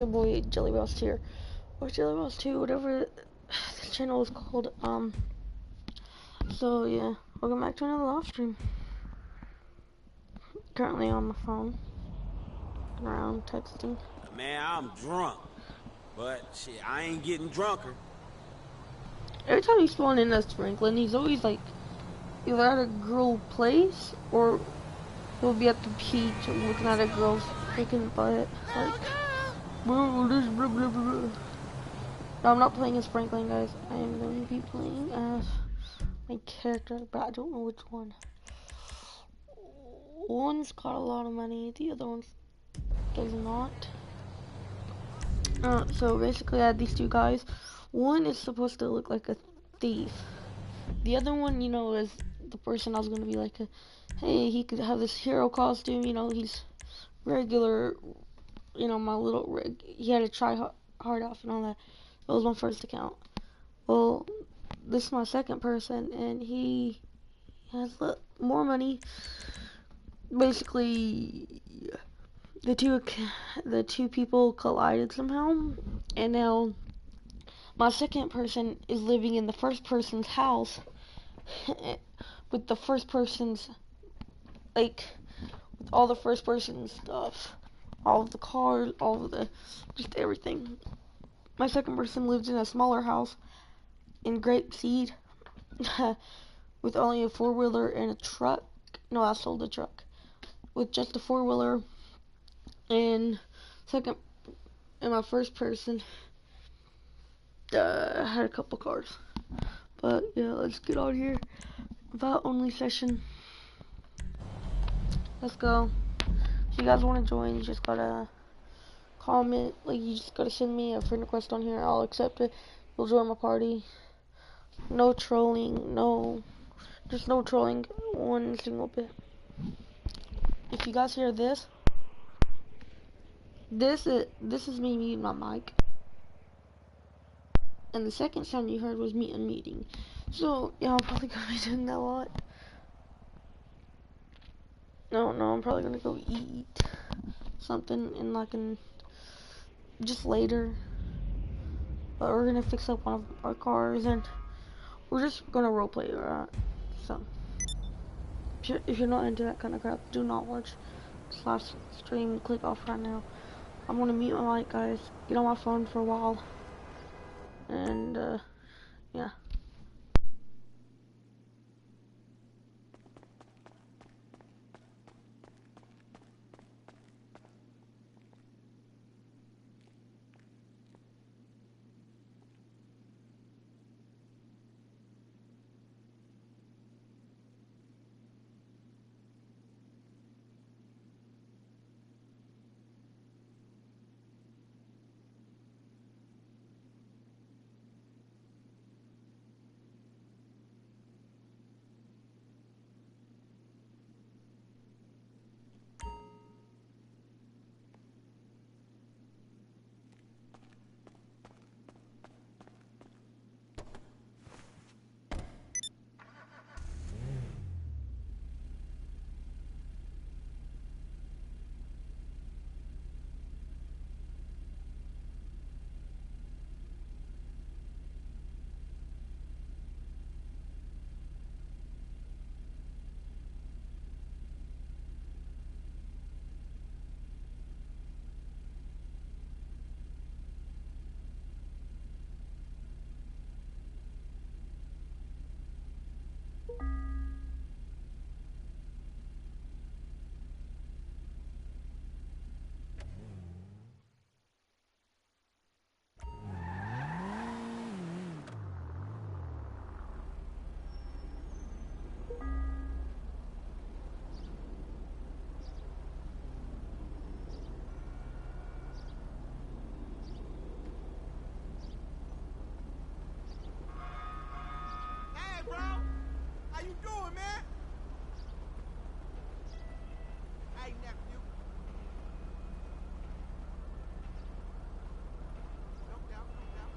Your boy Jelly Roast here, or Jelly Roast 2, whatever the channel is called. So yeah, welcome back to another live stream. Currently on my phone, around texting. Man, I'm drunk, but shit, I ain't getting drunker. Every time he's spawn in as Franklin, he's always like either at a girl place or he'll be at the beach looking at a girl's freaking butt. Like, bro, this blah blah blah. No, I'm not playing as Franklin, guys. I am going to be playing as my character, but I don't know which one. One's got a lot of money, the other one does not. So basically I had these two guys. One is supposed to look like a thief. The other one, you know, is the person I was going to be like, hey, he could have this hero costume, you know, he's regular, you know, my little he had to try hard off and all that. That was my first account. Well, this is my second person, and he has more money. Basically, the two people collided somehow, and now my second person is living in the first person's house with the first person's, like, with all the first person stuff, all of the cars, all of the, just everything. My second person lives in a smaller house in Grapeseed with only a four-wheeler and a truck. No, I sold the truck. With just a four-wheeler and my first person had a couple cars. But yeah, let's get on here. Vote only session. Let's go. If you guys want to join, you just gotta comment. Like, you just gotta send me a friend request on here. I'll accept it. You'll join my party. No trolling. Just no trolling. One single bit. If you guys hear this, this is me muting my mic. And the second sound you heard was me unmuting. So, yeah, I'm probably gonna be doing that a lot. No, I'm probably gonna go eat something and just later. But we're gonna fix up one of our cars and we're just gonna roleplay, alright? So, if you're not into that kind of crap, do not watch this last stream. Click off right now. I'm gonna mute my mic, guys. Get on my phone for a while. And, yeah. Hey, bro, how you doing, man? Hey, nephew. No doubt, no doubt.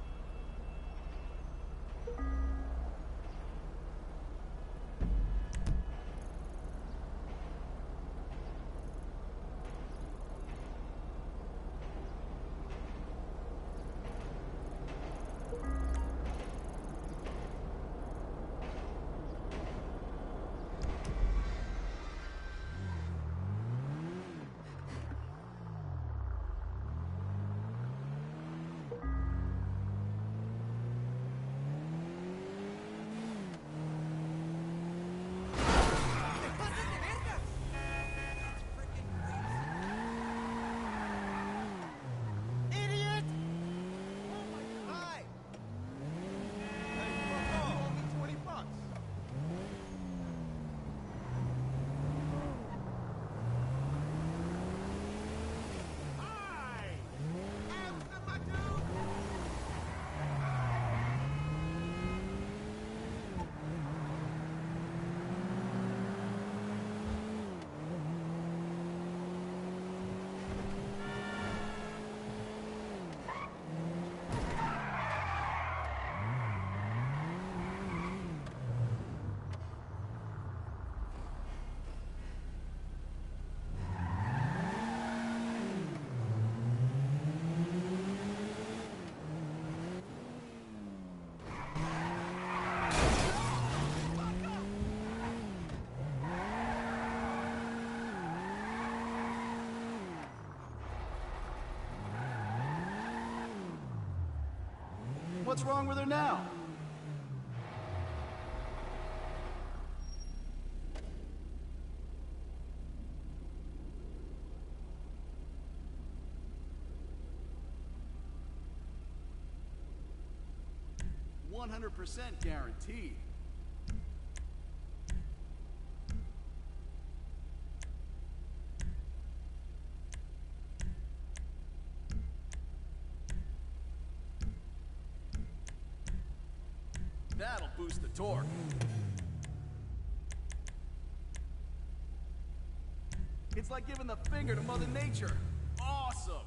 What's wrong with her now? $100% guaranteed. That'll boost the torque. It's like giving the finger to Mother Nature. Awesome!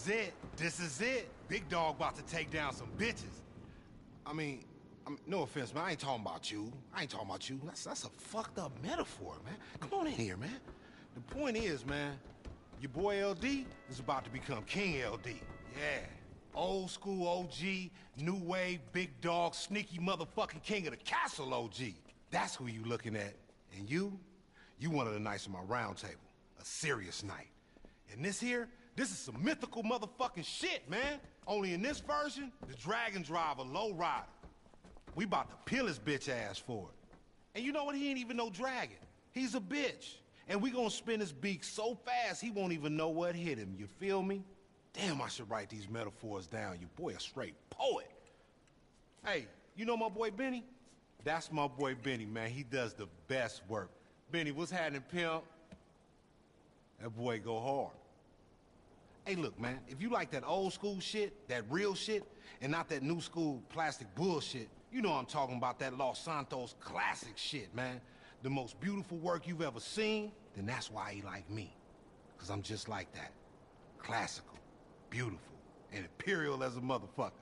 is it. This is it. Big dog about to take down some bitches. I mean, no offense, man. I ain't talking about you. That's a fucked up metaphor, man. Come on in here, man. The point is, man, your boy LD is about to become King LD. Yeah. Old school OG, new wave, big dog, sneaky motherfucking king of the castle OG. That's who you looking at. And you one of the knights of my round table. A serious knight. And this is some mythical motherfucking shit, man. Only in this version, the dragon driver, low rider. We about to peel his bitch ass for it. And you know what? He ain't even no dragon. He's a bitch. And we gonna spin his beak so fast he won't even know what hit him. You feel me? Damn, I should write these metaphors down. Your boy a straight poet. Hey, you know my boy Benny? That's my boy Benny, man. He does the best work. Benny, what's happening, pimp? That boy go hard. Hey, look, man, if you like that old school shit, that real shit, and not that new school plastic bullshit, you know I'm talking about that Los Santos classic shit, man. The most beautiful work you've ever seen, then that's why he like me. Because I'm just like that. Classical, beautiful, and imperial as a motherfucker.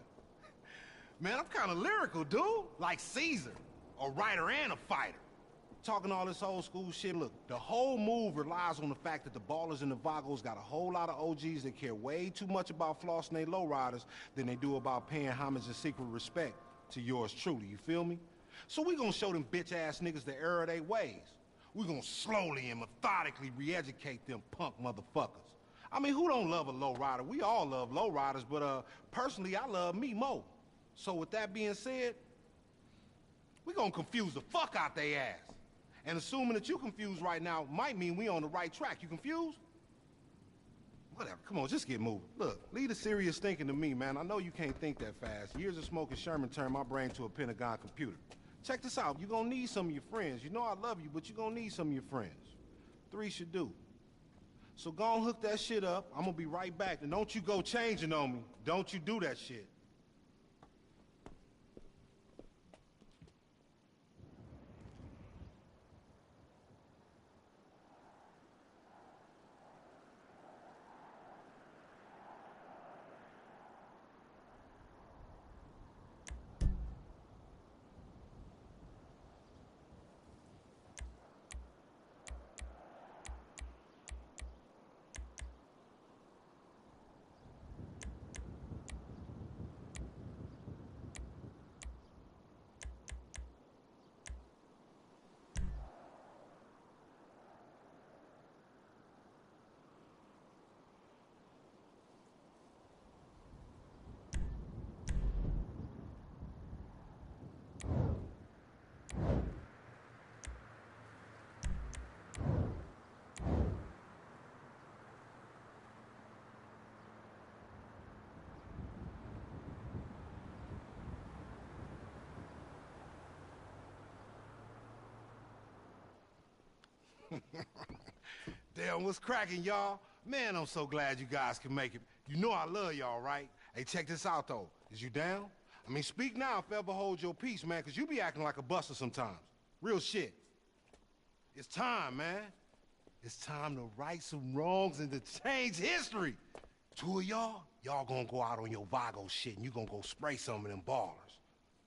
Man, I'm kind of lyrical, dude. Like Caesar, a writer and a fighter. Talking all this old school shit, look, the whole move relies on the fact that the ballers and the vagos got a whole lot of OGs that care way too much about flossing they lowriders than they do about paying homage and secret respect to yours truly, you feel me? So we gonna show them bitch-ass niggas the error of their ways. We gonna slowly and methodically re-educate them punk motherfuckers. I mean, who don't love a lowrider? We all love lowriders, but personally, I love me more. So with that being said, we gonna confuse the fuck out they ass. And assuming that you confused right now might mean we on the right track. You confused? Whatever, come on, just get moving. Look, leave the serious thinking to me, man. I know you can't think that fast. Years of smoking Sherman turned my brain to a Pentagon computer. Check this out, you're gonna need some of your friends. You know I love you, but you're gonna need some of your friends. 3 should do. So go and hook that shit up. I'm gonna be right back. And don't you go changing on me. Don't you do that shit. Damn, what's cracking, y'all? Man, I'm so glad you guys can make it. You know I love y'all, right? Hey, check this out, though. Is you down? I mean, speak now if ever hold your peace, man, because you be acting like a buster sometimes. Real shit. It's time, man. It's time to right some wrongs and to change history. 2 of y'all gonna go out on your Vago shit and you gonna go spray some of them ballers.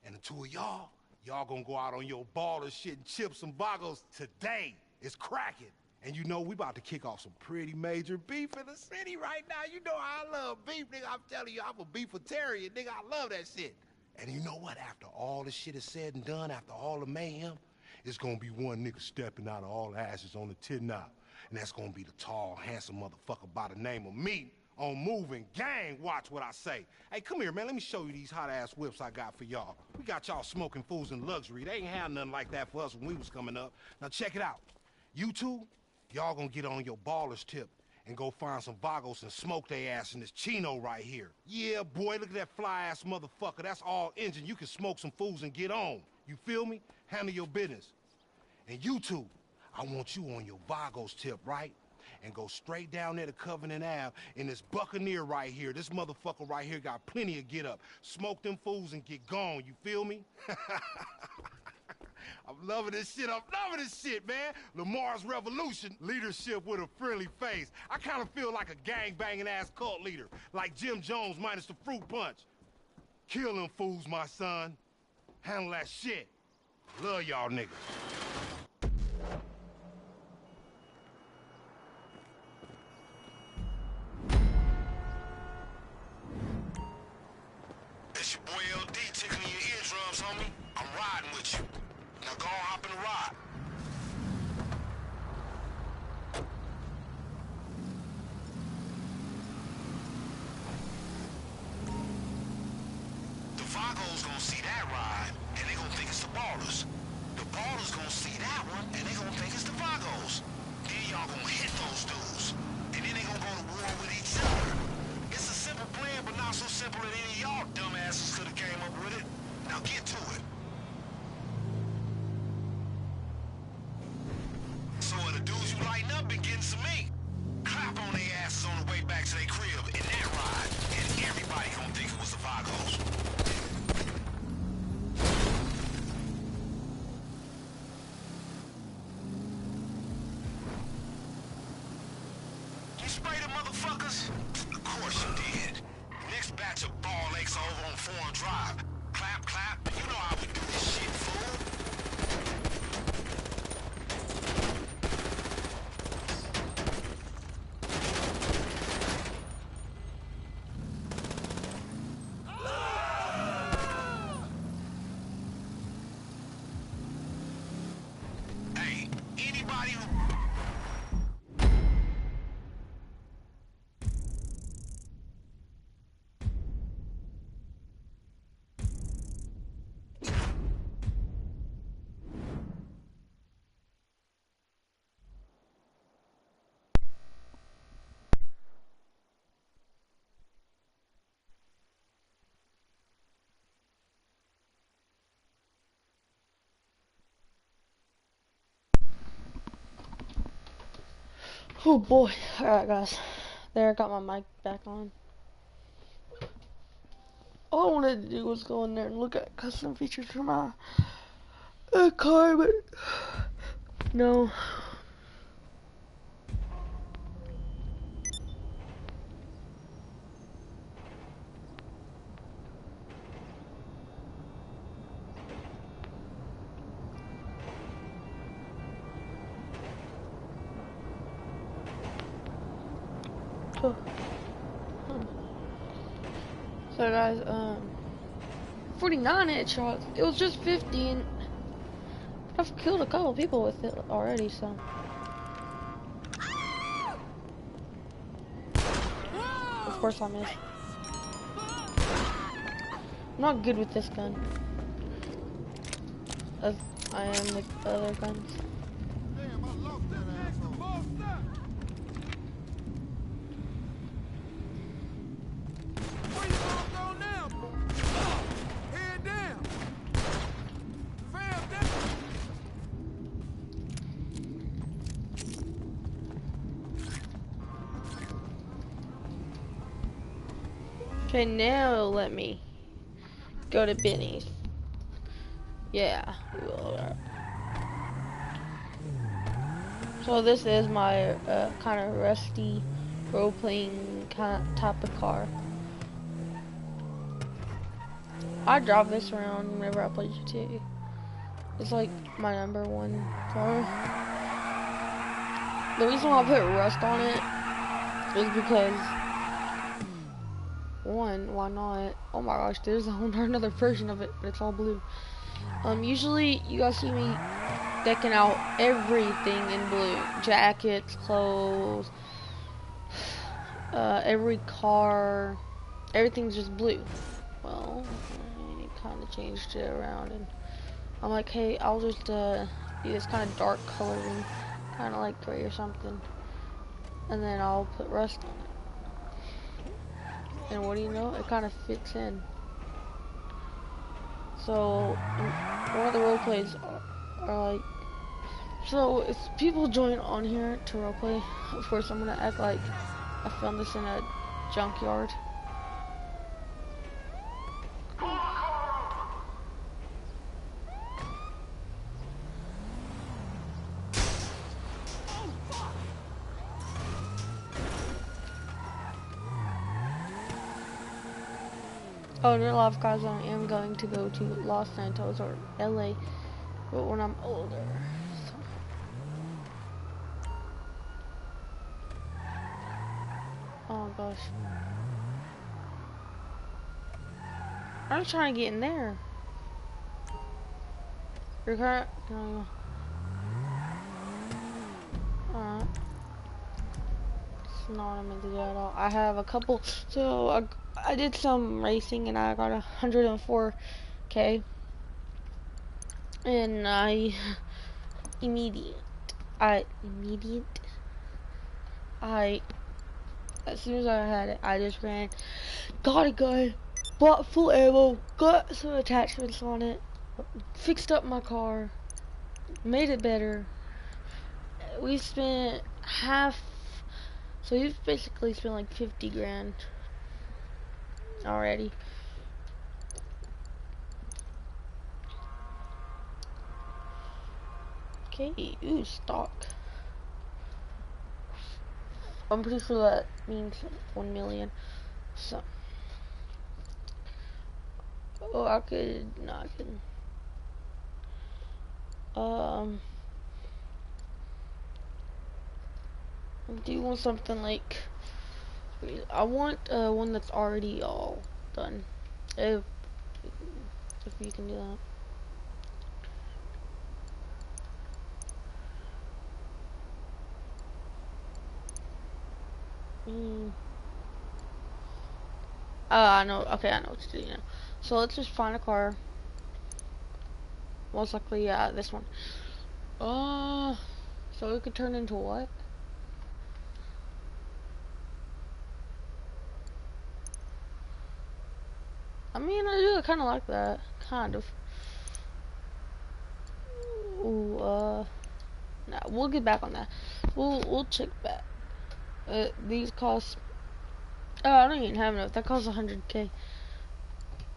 And the 2 of y'all gonna go out on your baller shit and chip some Vagos today. It's cracking. And you know, we about to kick off some pretty major beef in the city right now. You know I love beef, nigga. I'm telling you, I'm a beefitarian, nigga. I love that shit. And you know what? After all this shit is said and done, after all the mayhem, it's gonna be one nigga stepping out of all ashes on the tin knob. And that's gonna be the tall, handsome motherfucker by the name of me on Moving Gang. Watch what I say. Hey, come here, man. Let me show you these hot-ass whips I got for y'all. We got y'all smoking fools in luxury. They ain't had nothing like that for us when we was coming up. Now check it out. You two, y'all gonna get on your baller's tip and go find some Vagos and smoke they ass in this Chino right here. Yeah, boy, look at that fly-ass motherfucker. That's all engine. You can smoke some fools and get on. You feel me? Handle your business. And you two, I want you on your Vagos tip, right? And go straight down there to Covenant Ave in this Buccaneer right here. This motherfucker right here got plenty of get up. Smoke them fools and get gone, you feel me? I I'm loving this shit. I'm loving this shit, man. Lamar's revolution, leadership with a friendly face. I kind of feel like a gang-banging ass cult leader, like Jim Jones minus the fruit punch. Kill them fools, my son. Handle that shit. Love y'all niggas. It's your boy LD tickling your eardrums, homie. I'm riding with you. Now go on, hop in the ride. The Vagos gonna see that ride, and they gonna think it's the Ballers. The Ballers gonna see that one, and they gonna think it's the Vagos. Then y'all gonna hit those dudes, and then they gonna go to war with each other. It's a simple plan, but not so simple that any of y'all dumbasses could have came up with it. Now get to it. So are the dudes you lighten up been getting some meat? Clap on their asses on the way back to their crib in that ride, and everybody gonna think it was the Vagos. You spray the motherfuckers? Of course you did. Next batch of ball lakes over on Foreign Drive. Clap, clap. You know how we do this shit, fool. Hey, anybody who... Oh boy. Alright guys. There, I got my mic back on. All I wanted to do was go in there and look at custom features for my car, but no. So, so guys, 49 headshots. It was just 15. I've killed a couple people with it already, so. Of course I missed. I'm not good with this gun, as I am with other guns. Damn, I lost that asshole. Where you gonna go now? Head down. Fam down. Okay, now let me go to Benny's. Yeah, we will. So this is my kind of rusty role-playing kind of type of car. I drive this around whenever I play GTA. It's like my #1 car. The reason why I put rust on it is because, one, why not? Oh my gosh, there's a whole another version of it, but it's all blue. Usually you guys see me decking out everything in blue. Jackets, clothes, every car, everything's just blue. Well, I kind of changed it around, and I'm like, hey, I'll just do this kind of dark coloring, kind of like gray or something, and then I'll put rust on it. And what do you know? It kind of fits in. So one of the role plays are like, so if people join on here to roleplay, of course I'm gonna act like I found this in a junkyard. Oh, real life, guys, I am going to go to Los Santos or LA, but when I'm older. So. Oh gosh. I'm trying to get in there. Your car? No. Alright. It's not what I'm into at all. I have a couple. So I did some racing and I got 104K. And immediate. Immediate. As soon as I had it, I just ran. Got a gun. Bought full ammo. Got some attachments on it. Fixed up my car. Made it better. We spent half. So we've basically spent like 50 grand already. Okay, ooh, stock. I'm pretty sure that means 1 million. So, oh, I could, no, I could. Do you want something like? I want one that's already all done. If you can do that. I know. Okay, I know what to do now. So let's just find a car. Most likely, yeah, this one. So it could turn into what? I mean, I do kind of like that. Kind of. Ooh, nah, we'll get back on that. We'll check back. These cost. Oh, I don't even have enough. That costs 100K.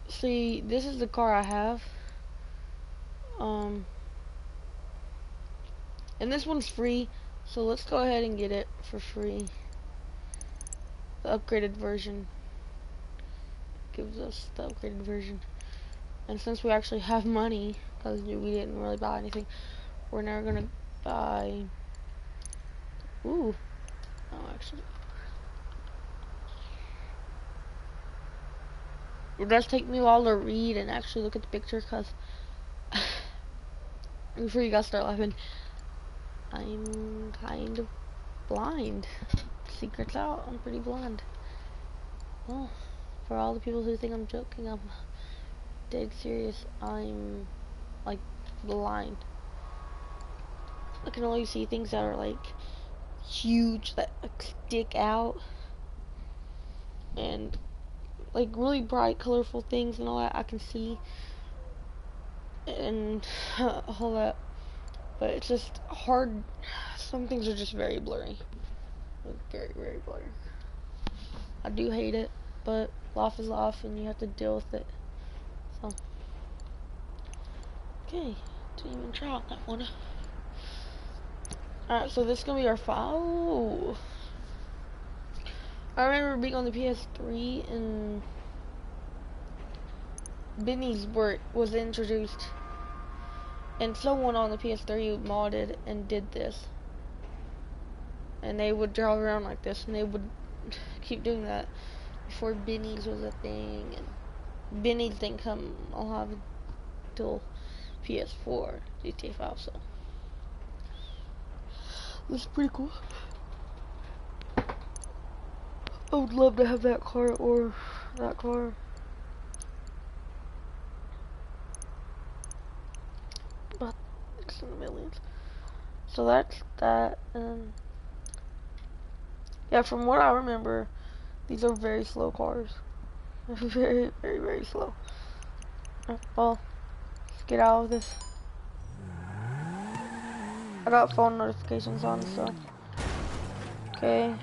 See, this is the car I have. And this one's free, so let's go ahead and get it for free. The upgraded version gives us the upgraded version. And since we actually have money, because we didn't really buy anything, we're now gonna buy. Ooh, no, actually. It does take me a while to read and actually look at the picture, because before you guys start laughing, I'm kind of blind. Secrets out, I'm pretty blind. Well, for all the people who think I'm joking, I'm dead serious. I'm like blind. I can only see things that are like huge, that like, stick out, and like really bright, colorful things and all that I can see, and all that. But it's just hard. Some things are just very blurry, like, very, very blurry. I do hate it, but life is life, and you have to deal with it. So, okay, didn't even try on that one. Alright, so this is gonna be our file. I remember being on the PS3 and Benny's work was introduced, and someone on the PS3 modded and did this, and they would drive around like this, and they would keep doing that before Benny's was a thing, and Benny's didn't come alive until PS4, GTA5, so this is pretty cool. I would love to have that car or that car. But it's in the millions. So that's that. Yeah, from what I remember, these are very slow cars. Very, very, very slow. Well, let's get out of this. I got phone notifications on, so. Okay.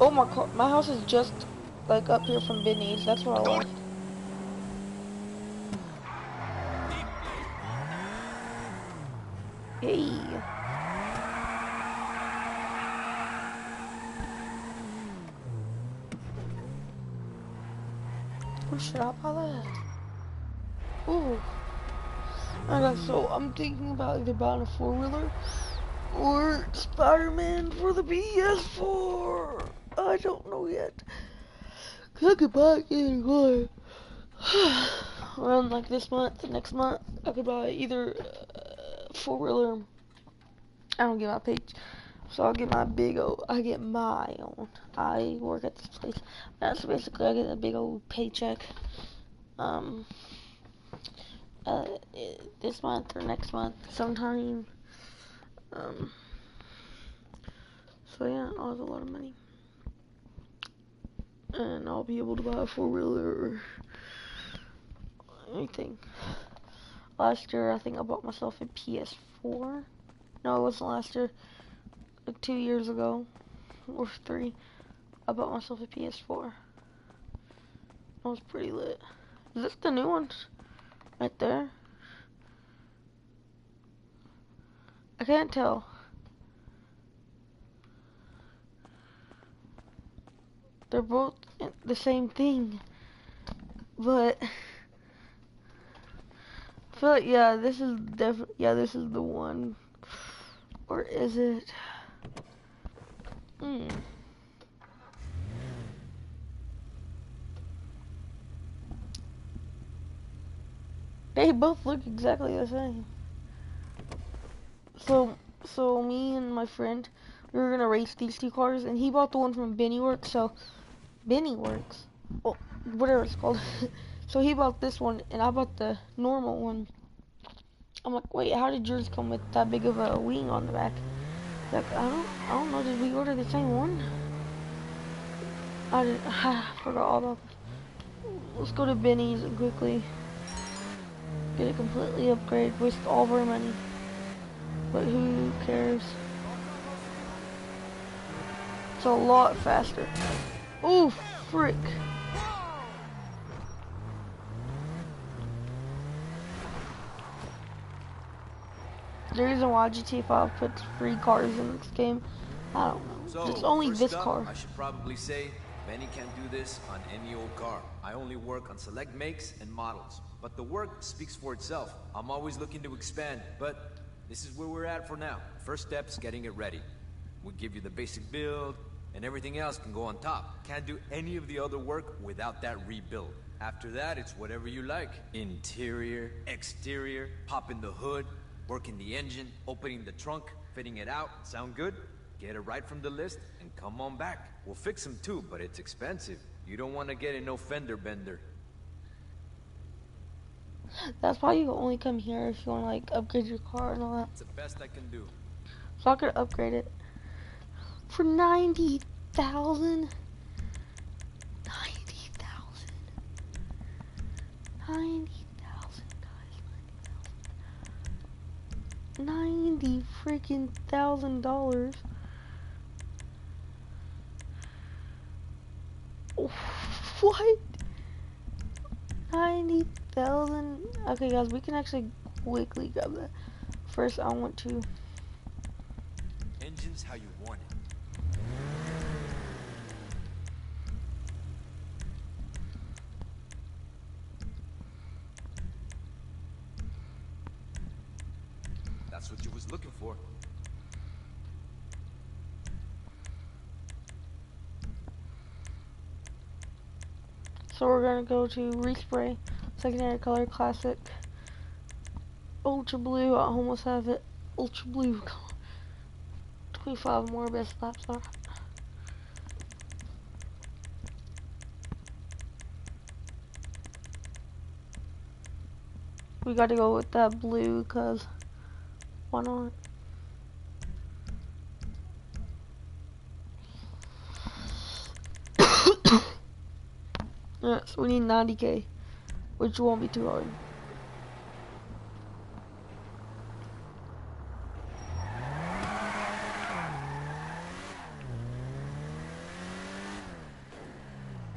Oh, my house is just like up here from Benny's. That's where I left. Hey. Oh shit, I'll buy that. Ooh. Okay, so I'm thinking about either buying a 4-wheeler or Spider-Man for the PS4. I don't know yet. Cause I could buy it either way. Around like this month, next month, I could buy either 4-wheeler. I don't get my page, so I'll get my big old. I get my own. I work at this place. That's basically I get a big old paycheck. Um, this month or next month, sometime. Um, so yeah, I'll have a lot of money, and I'll be able to buy a 4-wheeler or anything. Last year, I think I bought myself a PS4. No, it wasn't last year. Like 2 years ago, or 3, I bought myself a PS4. That was pretty lit. Is this the new one? Right there? I can't tell. They're both the same thing. But I feel like, yeah, this is definitely, yeah, this is the one. Or is it? They both look exactly the same. So me and my friend, we were gonna race these 2 cars, and he bought the one from Bennyworks. So Bennyworks, well, whatever it's called. So he bought this one, and I bought the normal one. I'm like, wait, how did yours come with that big of a wing on the back? Like, I don't know. Did we order the same one? I forgot all about this. Let's go to Benny's and quickly get it completely upgraded. Waste all of our money, but who cares? It's a lot faster. Oh, frick. The reason why GTA5 puts free cars in this game, I don't know. So, It's only first this up, car. I should probably say, Benny can't do this on any old car. I only work on select makes and models. But the work speaks for itself. I'm always looking to expand, but this is where we're at for now. First step is getting it ready. We give you the basic build, and everything else can go on top. Can't do any of the other work without that rebuild. After that, it's whatever you like. Interior, exterior, popping the hood, working the engine, opening the trunk, fitting it out. Sound good? Get it right from the list and come on back. We'll fix them too, but it's expensive. You don't want to get in no fender bender. That's why you only come here if you want to like upgrade your car and all that. It's the best I can do. So I could upgrade it for 90,000. 90,000. 90,000 guys. 90 freaking $1,000. What? 90,000. Okay, guys, we can actually quickly grab that. First, I want to. Engine's how you want it. That's what you was looking for. So we're gonna go to respray, secondary color, classic, ultra blue. I almost have it. Ultra blue. 25 more best laps are. We gotta go with that blue, cause why not? Yeah, so we need 90K, which won't be too hard.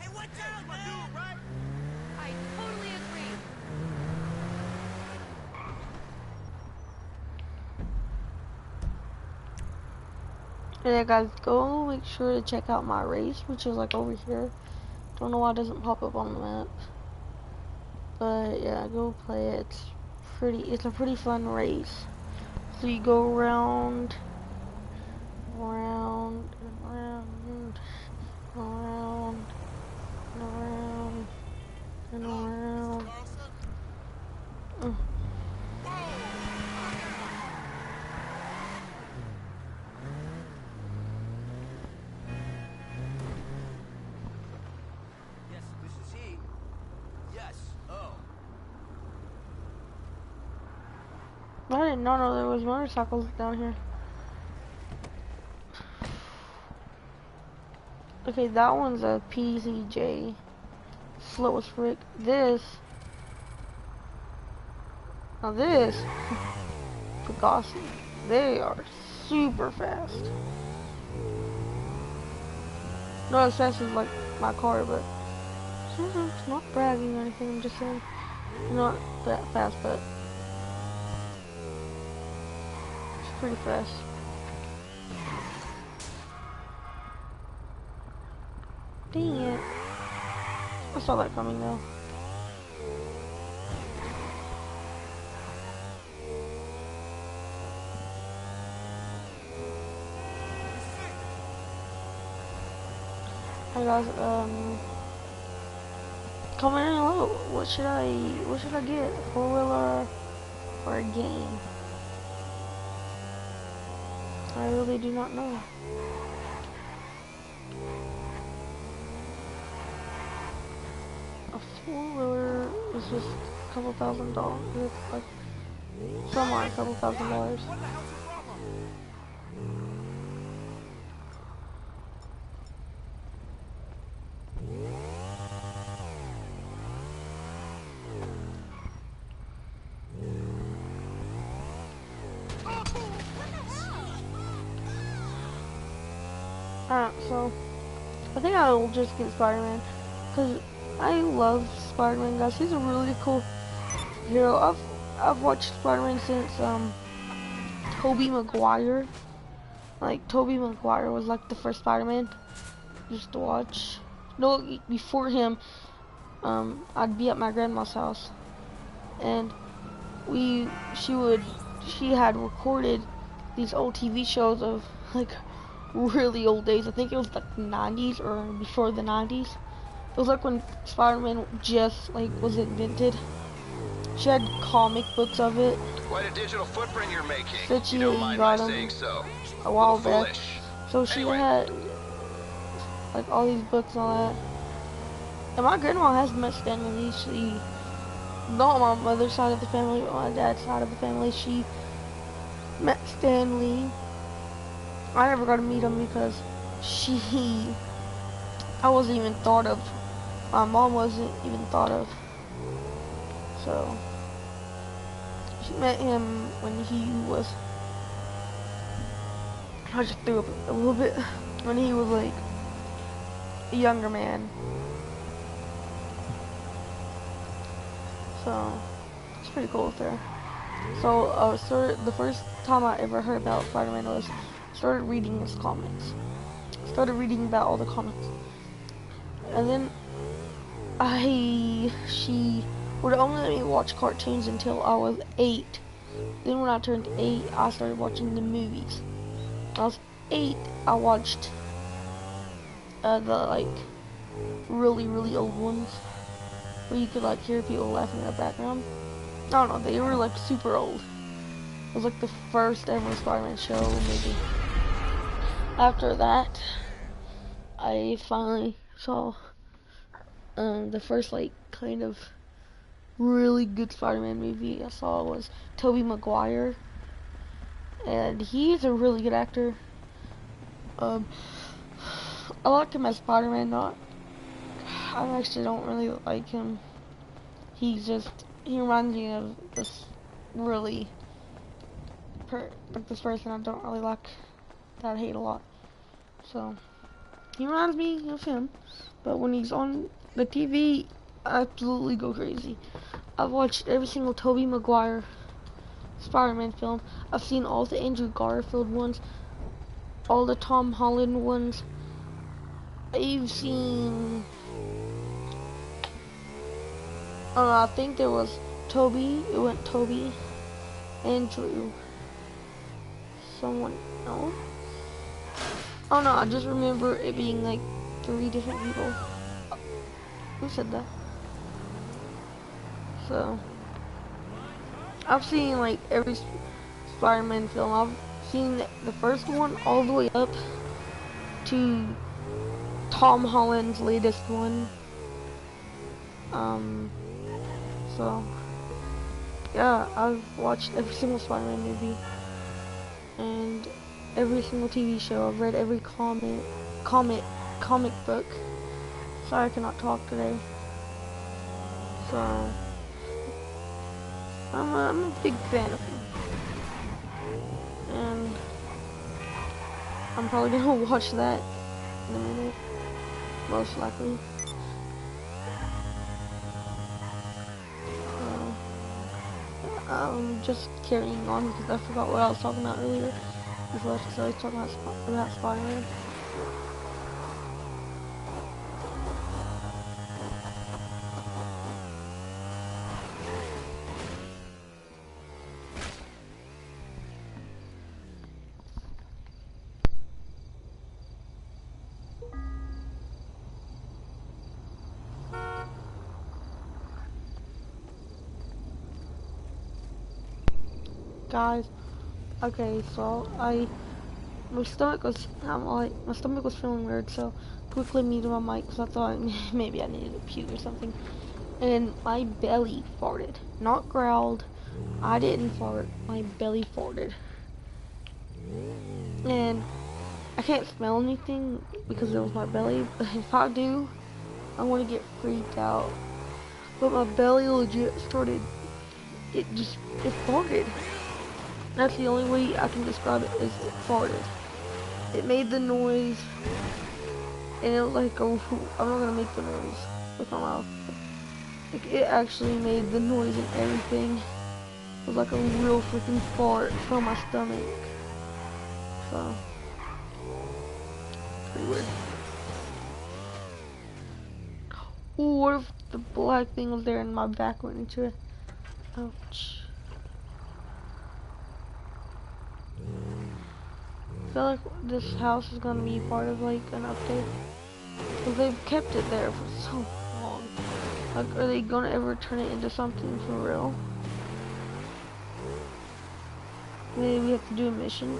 Hey, watch out, my dude, right? I totally agree. And then guys, go make sure to check out my race, which is like over here. Don't know why it doesn't pop up on the map. But yeah, go play it. It's a pretty fun race. So you go around, around, and around, around, and around, and around. Yes, this is he. Yes. Oh. I did not know there was motorcycles down here. Okay, that one's a PCJ. Slow as frick. Now this, Pegasi. They are super fast. Not as fast as like my car, but it's not bragging or anything. I'm just saying, not that fast, but it's pretty fast. Dang it! I saw that coming though. Hey guys, comment down below. What should I get? A 4-wheeler or a game? I really do not know. A 4-wheeler is just a couple $1,000. It's like somewhere a couple $1,000. Alright, so I think I will just get Spider-Man because I love Spider-Man, guys. He's a really cool hero. I've watched Spider-Man since Tobey Maguire. Like Tobey Maguire was like the first Spider-Man just to watch. No, before him, I'd be at my grandma's house, and she had recorded these old TV shows of like really old days. I think it was like the 90s or before the 90s. It was like when Spider-Man just like was invented. She had comic books of it. Quite a digital footprint you're making. That she You don't mind my got saying so. a while Little back. foolish. So she Anyway. had like all these books and all that. And my grandma has met Stan Lee. She, not on my mother's side of the family, but my dad's side of the family, she met Stan Lee. I never got to meet him because I wasn't even thought of. My mom wasn't even thought of. So, she met him when he was, I just threw up a little bit, when he was like a younger man. So, it's pretty cool with her. So, the first time I ever heard about Spider-Man was started reading his comics. Started reading about all the comics. And then she would only let me watch cartoons until I was 8. Then when I turned 8, I started watching the movies. When I was 8, I watched the like really old ones where you could like hear people laughing in the background. I don't know, they were like super old. It was like the first ever Spider-Man show, maybe. After that, I finally saw the first like kind of really good Spider-Man movie I saw was Tobey Maguire, and he's a really good actor. I like him as Spider-Man. I actually don't really like him. He reminds me of this really this person I don't really like, that I hate a lot. So he reminds me of him, but when he's on the TV, I absolutely go crazy. I've watched every single Tobey Maguire Spider-Man film. I've seen all the Andrew Garfield ones, all the Tom Holland ones. I've seen I think there was Toby. It went Toby, Andrew, someone else. Oh no, I just remember it being like 3 different people. Who said that? So, I've seen like every Spider-Man film. I've seen the first one all the way up to Tom Holland's latest one. So, yeah, I've watched every single Spider-Man movie and every single TV show. I've read every comic book. Sorry I cannot talk today. So, I'm a big fan of him. And I'm probably gonna watch that in a minute, most likely. Just carrying on because I forgot what I was talking about earlier. Before I started talking about Spider-Man. Guys, okay, so my stomach was feeling weird, so quickly muted my mic because I thought maybe I needed to puke or something. And my belly farted, not growled. I didn't fart. My belly farted, and I can't smell anything because it was my belly. But if I do, I want to get freaked out. But my belly legit started. It farted. That's the only way I can describe it, is it farted. It made the noise, and it was like, oh, I'm not gonna make the noise with my mouth. Like, it actually made the noise and everything. It was like a real freaking fart from my stomach. So, pretty weird. Ooh, what if the black thing was there and my back went into it? Ouch. I feel like this house is gonna be part of like an update. Because they've kept it there for so long. Like, are they gonna ever turn it into something for real? Maybe we have to do a mission.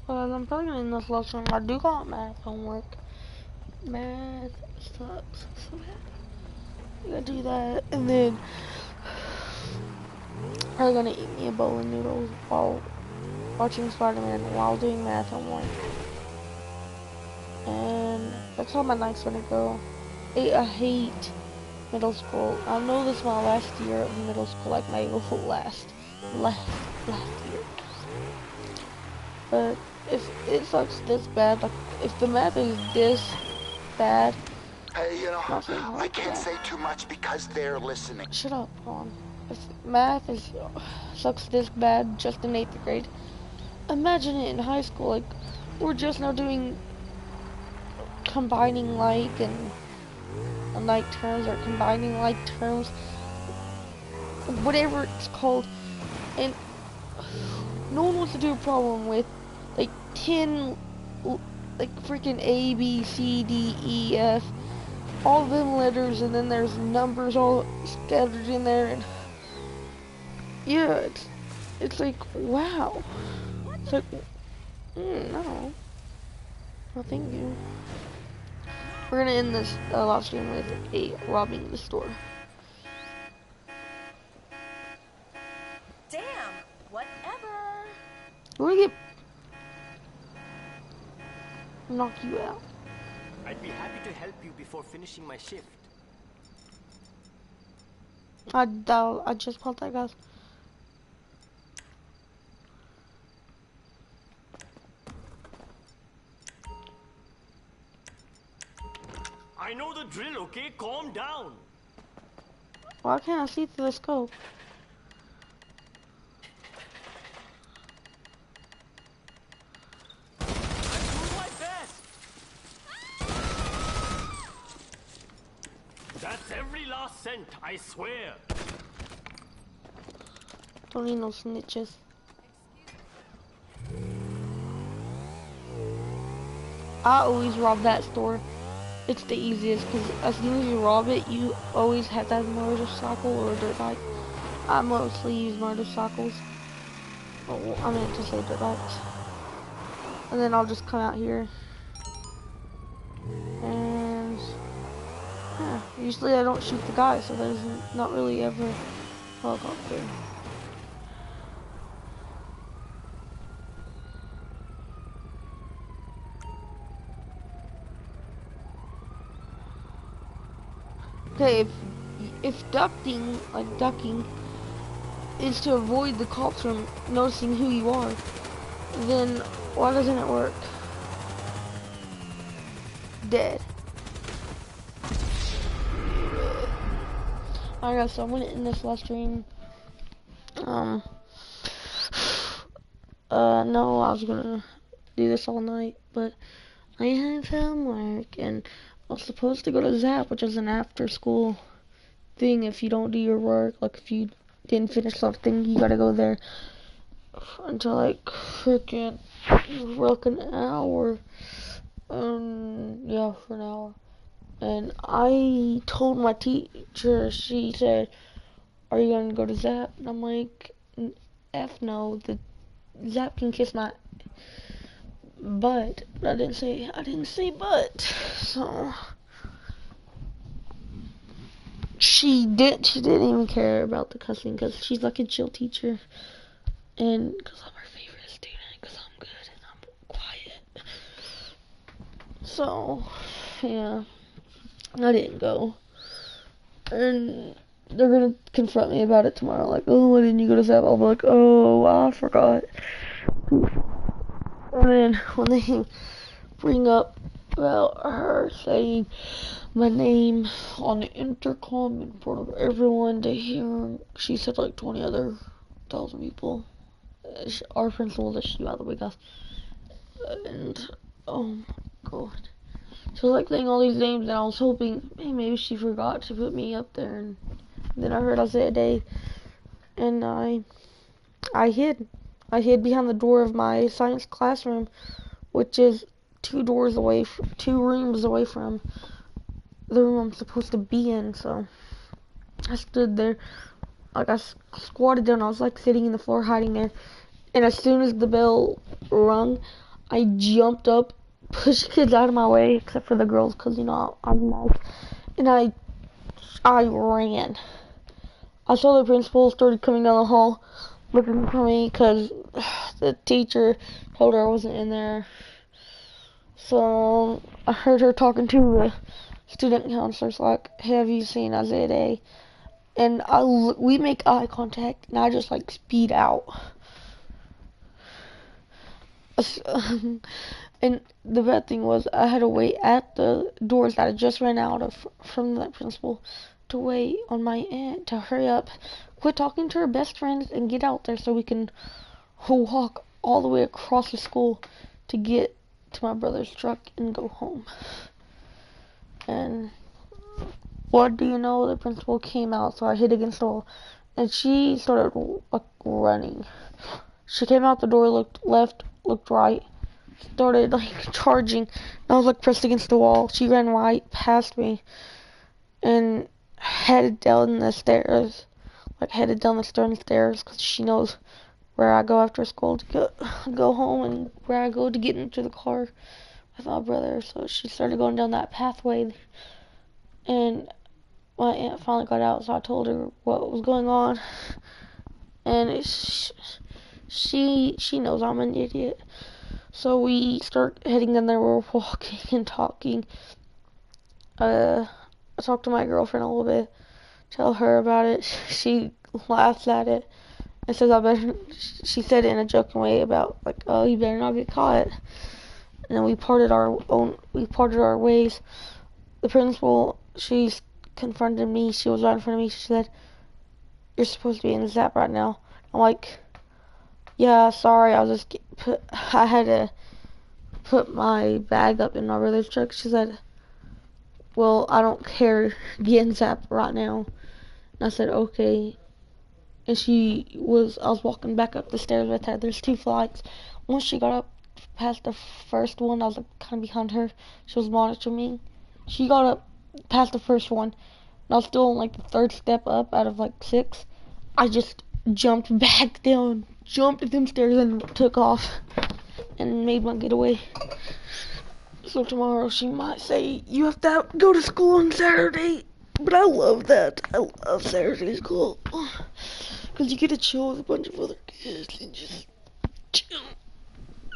Well, I'm probably gonna end this lesson. I do got math homework. Math sucks so bad. I gotta do that, and then I'm gonna eat me a bowl of noodles while watching Spider-Man while doing math homework. And that's how my night's gonna go. I hate middle school. I know this is my last year of middle school, like my last year. But if it sucks this bad, like if the math is this bad, Hey, you know, not saying I hard, can't yeah. say too much because they're listening. Shut up, Ron. If math is sucks this bad just in 8th grade, imagine it in high school. Like, we're just now doing combining like and like terms, or combining like terms, whatever it's called, and no one wants to do a problem with like 10 like freaking A, B, C, D, E, F, all them letters, and then there's numbers all scattered in there, and yeah, it's like, wow. It's like, no. No, thank you. We're gonna end this live stream with a robbing the store. Damn, whatever. We're gonna knock you out. I'd be happy to help you before finishing my shift. I just bought that, guys. I know the drill, okay? Calm down. Why can't I see through the scope? I'm doing my best. That's every last cent, I swear. Don't need no snitches. I always rob that store. It's the easiest because as soon as you rob it, you always have to have a motorcycle or a dirt bike. I mostly use motorcycles. Oh, I meant to say dirt bikes. And then I'll just come out here. And yeah, usually I don't shoot the guy, so there's not really ever a helicopter. Okay, if ducking is to avoid the cops from noticing who you are, then why doesn't it work? Dead. Alright guys, so I'm gonna end this last stream. No, I was gonna do this all night, but I have homework, and I was supposed to go to Zap, which is an after school thing. If you don't do your work, like if you didn't finish something, you gotta go there until like freaking like an hour. Yeah, for an hour. And I told my teacher, she said, "Are you gonna go to Zap?" And I'm like, "F no, the Zap can kiss my butt." But I didn't say butt. So she didn't even care about the cussing because she's like a chill teacher, and because I'm her favorite student, because I'm good and I'm quiet. So yeah, I didn't go, and they're gonna confront me about it tomorrow. Like, oh, why didn't you go to Zap? I'll be like, oh, I forgot. And then when they bring up about her saying my name on the intercom in front of everyone to hear, she said like 20 other thousand people. Our principal is she, by the way, guys. And oh my god, she was like saying all these names, and I was hoping, hey, maybe she forgot to put me up there. And then I heard Isaiah Day, and I hid behind the door of my science classroom, which is two rooms away from the room I'm supposed to be in. So I stood there, like I squatted down. I was like sitting in the floor, hiding there. And as soon as the bell rung, I jumped up, pushed kids out of my way, except for the girls, because you know I'm nice. And I ran. I saw the principal started coming down the hall, looking for me, because the teacher told her I wasn't in there. So I heard her talking to the student counselors, like, hey, have you seen Isaiah Day? And we make eye contact, and I just like speed out. And the bad thing was I had to wait at the doors that I just ran out of from that principal to wait on my aunt to hurry up, quit talking to her best friends, and get out there so we can walk all the way across the school to get to my brother's truck and go home. And what do you know? The principal came out, so I hid against the wall, and she started running. She came out the door, looked left, looked right, started like charging. And I was like pressed against the wall. She ran right past me and headed down the stairs, because she knows where I go after school to go home, and where I go to get into the car with my brother. So she started going down that pathway, and my aunt finally got out, so I told her what was going on, and she knows I'm an idiot. So we start heading down there. We're walking and talking. I talked to my girlfriend a little bit, tell her about it. She laughs at it and says, she said it in a joking way about like, oh, you better not get caught. And then we parted our ways. the principal, she confronted me. She was right in front of me. She said, "You're supposed to be in Zap right now." I'm like, "Yeah, sorry. I had to put my bag up in my brother's truck." She said, "Well, I don't care. Get in Zap right now." And I said, "Okay." And I was walking back up the stairs with her. There's 2 flights. Once she got up past the first one, I was like kind of behind her. She was monitoring me. She got up past the first one, and I was still on like the 3rd step up out of like 6. I just jumped back down, jumped them stairs, and took off, and made my getaway. So tomorrow she might say, "You have to go to school on Saturday." But I love that. I love Saturday school. Because you get to chill with a bunch of other kids and just chill.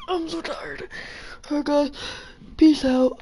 I'm so tired. Alright guys, peace out.